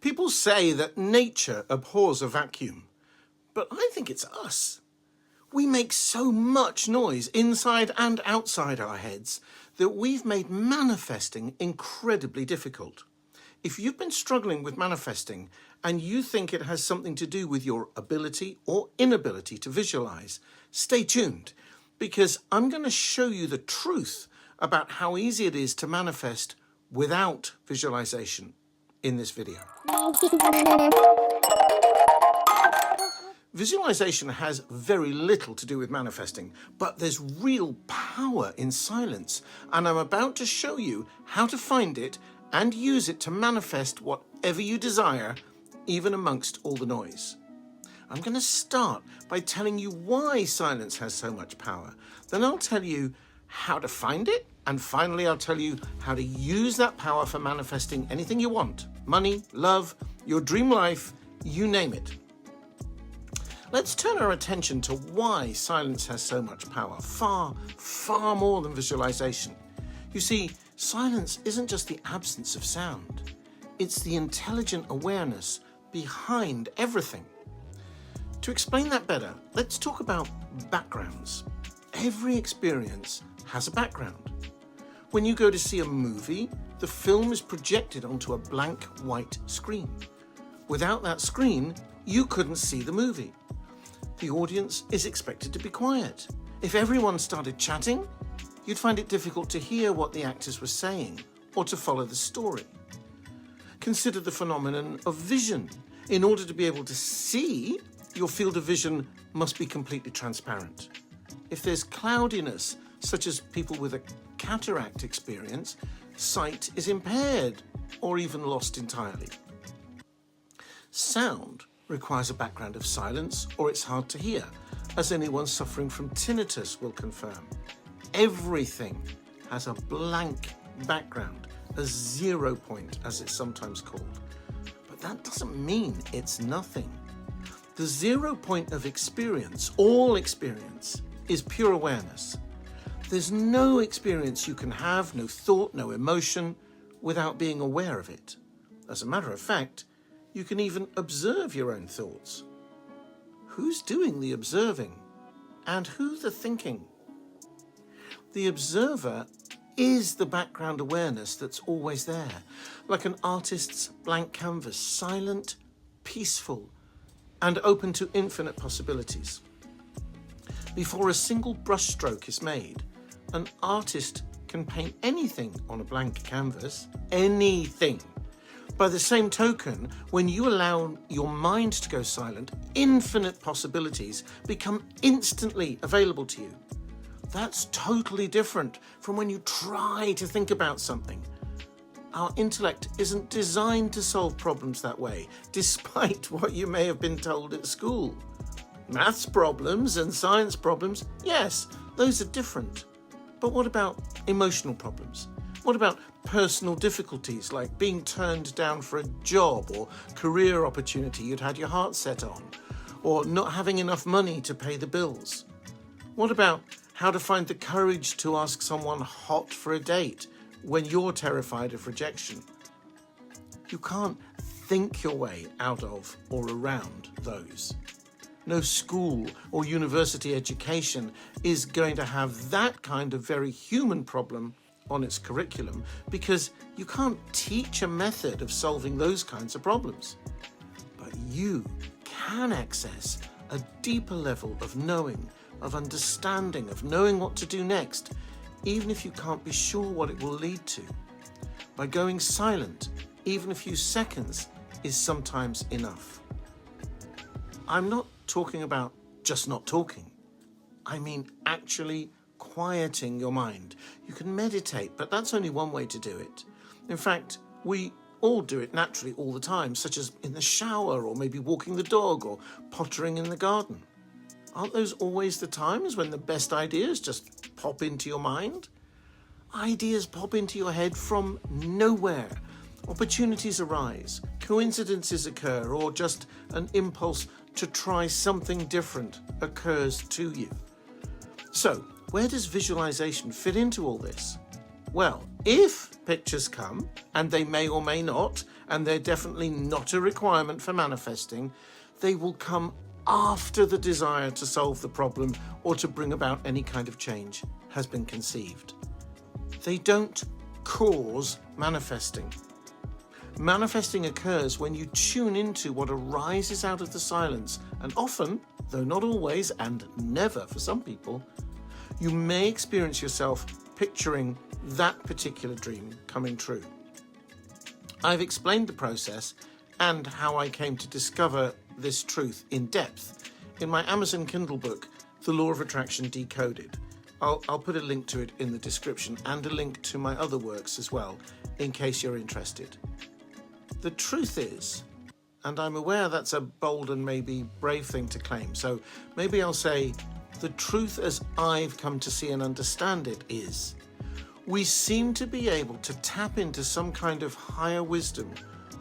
People say that nature abhors a vacuum, but I think it's us. We make so much noise inside and outside our heads that we've made manifesting incredibly difficult. If you've been struggling with manifesting and you think it has something to do with your ability or inability to visualize, stay tuned, because I'm going to show you the truth about how easy it is to manifest without visualization in this video. Visualization has very little to do with manifesting, but there's real power in silence, and I'm about to show you how to find it and use it to manifest whatever you desire, even amongst all the noise. I'm going to start by telling you why silence has so much power. Then I'll tell you how to find it, and finally I'll tell you how to use that power for manifesting anything you want. Money, love, your dream life, you name it. Let's turn our attention to why silence has so much power, far, far more than visualization. You see, silence isn't just the absence of sound. It's the intelligent awareness behind everything. To explain that better, let's talk about backgrounds. Every experience has a background. When you go to see a movie, the film is projected onto a blank white screen. Without that screen, you couldn't see the movie. The audience is expected to be quiet. If everyone started chatting, you'd find it difficult to hear what the actors were saying or to follow the story. Consider the phenomenon of vision. In order to be able to see, your field of vision must be completely transparent. If there's cloudiness, such as people with a cataract experience, sight is impaired or even lost entirely. Sound requires a background of silence or it's hard to hear, as anyone suffering from tinnitus will confirm. Everything has a blank background, a 0 point as it's sometimes called. But that doesn't mean it's nothing. The 0 point of experience, all experience, is pure awareness. There's no experience you can have, no thought, no emotion, without being aware of it. As a matter of fact, you can even observe your own thoughts. Who's doing the observing? And who's the thinking? The observer is the background awareness that's always there, like an artist's blank canvas, silent, peaceful, and open to infinite possibilities. Before a single brushstroke is made, an artist can paint anything on a blank canvas, anything. By the same token, when you allow your mind to go silent, infinite possibilities become instantly available to you. That's totally different from when you try to think about something. Our intellect isn't designed to solve problems that way, despite what you may have been told at school. Maths problems and science problems, yes, those are different. But what about emotional problems? What about personal difficulties like being turned down for a job or career opportunity you'd had your heart set on, or not having enough money to pay the bills? What about how to find the courage to ask someone hot for a date when you're terrified of rejection? You can't think your way out of or around those. No school or university education is going to have that kind of very human problem on its curriculum, because you can't teach a method of solving those kinds of problems. But you can access a deeper level of knowing, of understanding, of knowing what to do next, even if you can't be sure what it will lead to. By going silent, even a few seconds is sometimes enough. I'm not talking about just not talking. I mean actually quieting your mind. You can meditate, but that's only one way to do it. In fact, we all do it naturally all the time, such as in the shower, or maybe walking the dog, or pottering in the garden. Aren't those always the times when the best ideas just pop into your mind? Ideas pop into your head from nowhere. Opportunities arise, coincidences occur, or just an impulse to try something different occurs to you. So, where does visualization fit into all this? Well, if pictures come, and they may or may not, and they're definitely not a requirement for manifesting. They will come after the desire to solve the problem or to bring about any kind of change has been conceived. They don't cause manifesting. Manifesting occurs when you tune into what arises out of the silence, and often, though not always and never for some people, you may experience yourself picturing that particular dream coming true. I've explained the process and how I came to discover this truth in depth in my Amazon Kindle book, The Law of Attraction Decoded. I'll put a link to it in the description and a link to my other works as well, in case you're interested. The truth is, and I'm aware that's a bold and maybe brave thing to claim, so maybe I'll say, the truth as I've come to see and understand it is, we seem to be able to tap into some kind of higher wisdom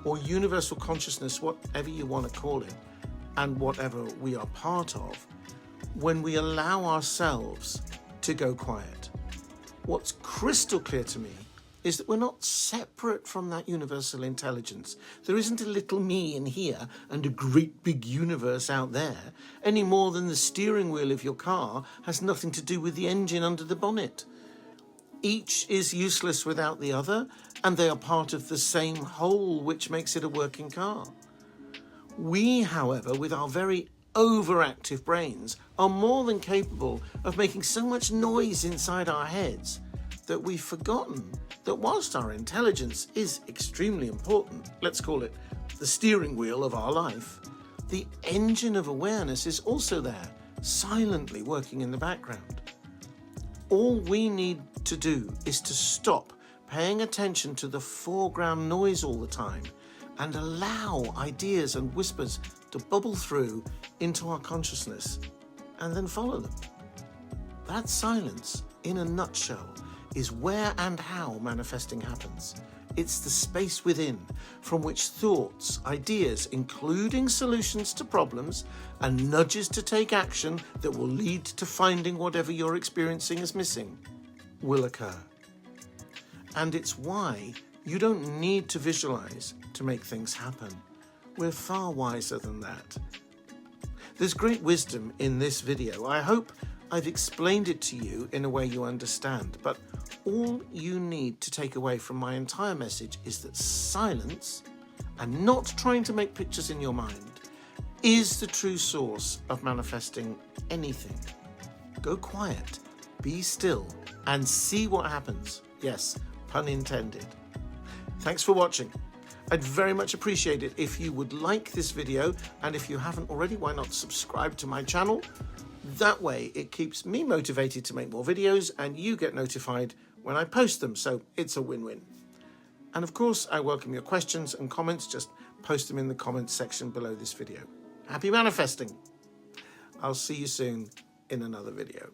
or universal consciousness, whatever you want to call it, and whatever we are part of, when we allow ourselves to go quiet. What's crystal clear to me is that we're not separate from that universal intelligence. There isn't a little me in here and a great big universe out there, any more than the steering wheel of your car has nothing to do with the engine under the bonnet. Each is useless without the other, and they are part of the same whole, which makes it a working car. We, however, with our very overactive brains, are more than capable of making so much noise inside our heads that we've forgotten that whilst our intelligence is extremely important, let's call it the steering wheel of our life, the engine of awareness is also there, silently working in the background. All we need to do is to stop paying attention to the foreground noise all the time and allow ideas and whispers to bubble through into our consciousness and then follow them. That silence, in a nutshell, is where and how manifesting happens. It's the space within from which thoughts, ideas, including solutions to problems and nudges to take action that will lead to finding whatever you're experiencing as missing, will occur. And it's why you don't need to visualize to make things happen. We're far wiser than that. There's great wisdom in this video. I hope I've explained it to you in a way you understand, but all you need to take away from my entire message is that silence, and not trying to make pictures in your mind, is the true source of manifesting anything. Go quiet, be still, and see what happens. Yes, pun intended. Thanks for watching. I'd very much appreciate it if you would like this video, and if you haven't already, why not subscribe to my channel? That way it keeps me motivated to make more videos and you get notified when I post them, so it's a win-win. And of course, I welcome your questions and comments. Just post them in the comments section below this video. Happy manifesting! I'll see you soon in another video.